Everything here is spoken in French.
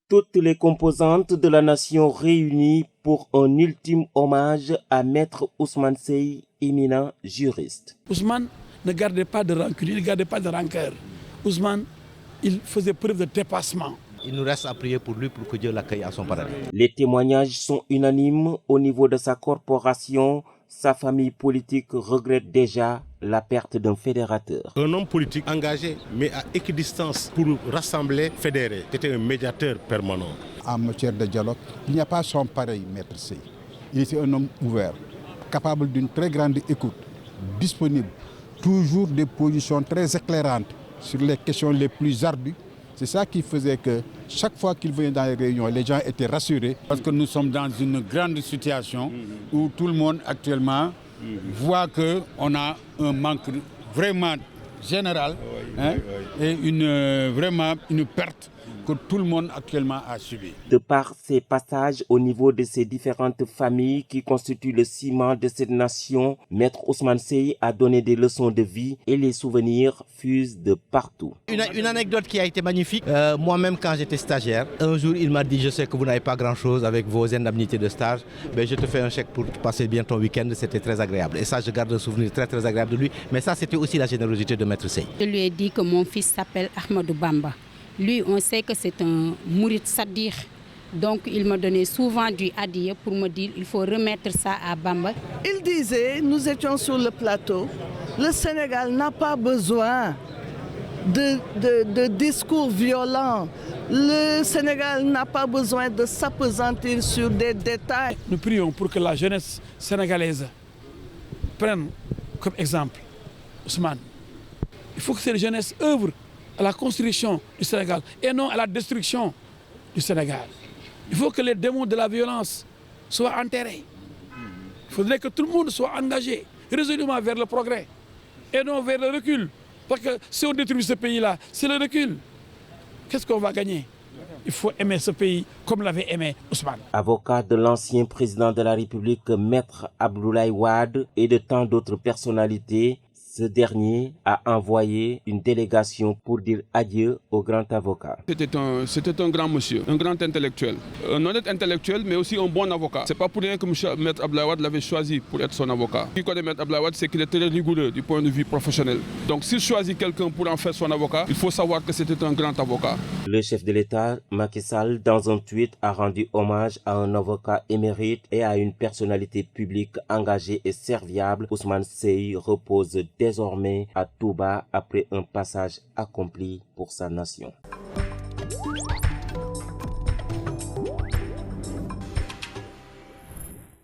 Toutes les composantes de la nation réunies pour un ultime hommage à Maître Ousmane Seye, éminent juriste. Ousmane ne gardait pas de rancune, il ne gardait pas de rancœur. Ousmane, il faisait preuve de dépassement. Il nous reste à prier pour lui pour que Dieu l'accueille à son paradis. Les témoignages sont unanimes au niveau de sa corporation. Sa famille politique regrette déjà la perte d'un fédérateur. Un homme politique engagé, mais à équidistance pour rassembler, fédérer. C'était un médiateur permanent. En matière de dialogue, il n'y a pas son pareil, Maître Seye. Il était un homme ouvert, capable d'une très grande écoute, disponible, toujours des positions très éclairantes sur les questions les plus ardues. C'est ça qui faisait que chaque fois qu'il venait dans les réunions, les gens étaient rassurés. Parce que nous sommes dans une grande situation où tout le monde actuellement voit qu'on a un manque vraiment général et vraiment une perte que tout le monde actuellement a subie. De par ses passages au niveau de ces différentes familles qui constituent le ciment de cette nation, Maître Ousmane Seye a donné des leçons de vie et les souvenirs fusent de partout. Une anecdote qui a été magnifique. Moi-même, quand j'étais stagiaire, un jour, il m'a dit, je sais que vous n'avez pas grand-chose avec vos indemnités de stage, mais je te fais un chèque pour passer bien ton week-end. C'était très agréable. Et ça, je garde un souvenir très, très agréable de lui. Mais ça, c'était aussi la générosité de Maître Seye. Je lui ai dit que mon fils s'appelle Ahmadou Bamba. Lui, on sait que c'est un mourid sadir. Donc, il me donnait souvent du hadiya pour me dire il faut remettre ça à Bamba. Il disait, nous étions sur le plateau, le Sénégal n'a pas besoin de discours violents. Le Sénégal n'a pas besoin de s'appesantir sur des détails. Nous prions pour que la jeunesse sénégalaise prenne comme exemple Ousmane. Il faut que cette jeunesse œuvre à la construction du Sénégal et non à la destruction du Sénégal. Il faut que les démons de la violence soient enterrés. Il faudrait que tout le monde soit engagé résolument vers le progrès et non vers le recul. Parce que si on détruit ce pays-là, c'est le recul. Qu'est-ce qu'on va gagner? Il faut aimer ce pays comme l'avait aimé Ousmane. Avocat de l'ancien président de la République, Maître Abdoulaye Wade, et de tant d'autres personnalités, ce dernier a envoyé une délégation pour dire adieu au grand avocat. C'était un grand monsieur, un grand intellectuel. Un honnête intellectuel, mais aussi un bon avocat. C'est pas pour rien que Maître Abdoulaye Wade l'avait choisi pour être son avocat. Qui connaît Maître Abdoulaye Wade, c'est qu'il est très rigoureux du point de vue professionnel. Donc s'il choisit quelqu'un pour en faire son avocat, il faut savoir que c'était un grand avocat. Le chef de l'État, Macky Sall, dans un tweet, a rendu hommage à un avocat émérite et à une personnalité publique engagée et serviable. Ousmane Seye repose désormais à Touba après un passage accompli pour sa nation.